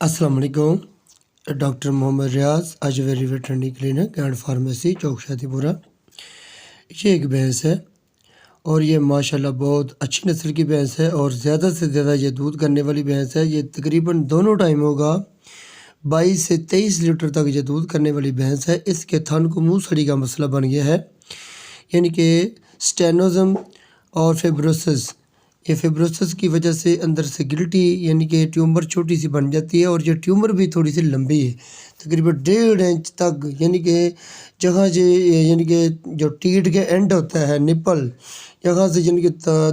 अस्सलाम वालेकुम। Doctor Mohammad Riyaz, Ayurved veterinary clinic and pharmacy, Chowk Shadipura. ये एक भैंस है और ये माशाल्लाह बहुत अच्छी नस्ल की भैंस है और ज़्यादा से ज़्यादा ये दूध करने वाली भैंस है। ये तकरीबन दोनों टाइम होगा 22 से 23 लीटर तक ये दूध करने वाली भैंस है। इसके थन को मुँह सड़ी का मसला बन गया है, यानी कि स्टेनोज़म और फिब्रोसिस। ये फिब्रोसिस की वजह से अंदर से गिल्टी यानी कि ट्यूमर छोटी सी बन जाती है और ये ट्यूमर भी थोड़ी सी लंबी है, तकरीबन 1.5 इंच तक, यानी कि जहाँ जे यानी कि जो टीट के एंड होता है निपल, यहाँ से यानी कि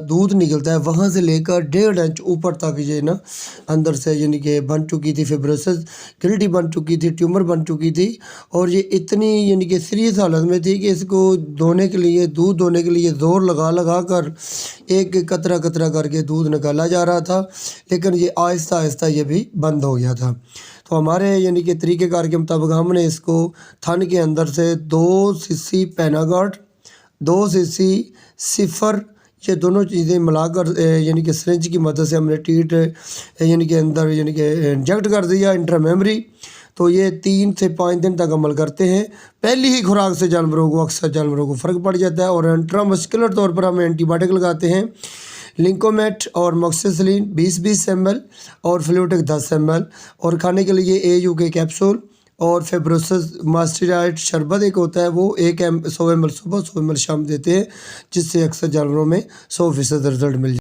दूध निकलता है, वहाँ से लेकर 1.5 इंच ऊपर तक ये ना अंदर से यानी कि बन चुकी थी फिब्रोसिस, गिल्टी बन चुकी थी, ट्यूमर बन चुकी थी। और ये इतनी यानी कि सीरियस हालत में थी कि इसको धोने के लिए, दूध धोने के लिए ज़ोर लगा लगा कर एक कतरा कतरा करके दूध निकाला जा रहा था, लेकिन ये आहिस्ता आहिस्ता ये भी बंद हो गया था। तो हमारे यानी कि तरीक़ेकार के मुताबिक हमने इसको थन के अंदर से 2 सीसी पैनागार्ड, 2 सीसी सिफर, ये दोनों चीज़ें मिलाकर यानी कि सिरिंज की मदद से हमने टीट यानी कि अंदर यानी कि इंजेक्ट कर दिया इंट्रामेमरी। तो ये 3 से 5 दिन तक अमल करते हैं। पहली ही खुराक से जानवरों को, अक्सर जानवरों को फ़र्क पड़ जाता है और इंट्रामस्कुलर तौर पर हम एंटीबायोटिक लगाते हैं, लिंकोमेट और मॉक्सिसिलिन 20-20 ml और फ्लूटिक 10 ml, और खाने के लिए AU के कैप्सूल और फिब्रोसिस मास्टराइड शरबत एक होता है, वो 100 ml सुबह 100 ml शाम देते हैं, जिससे अक्सर जानवरों में 100% रिजल्ट मिल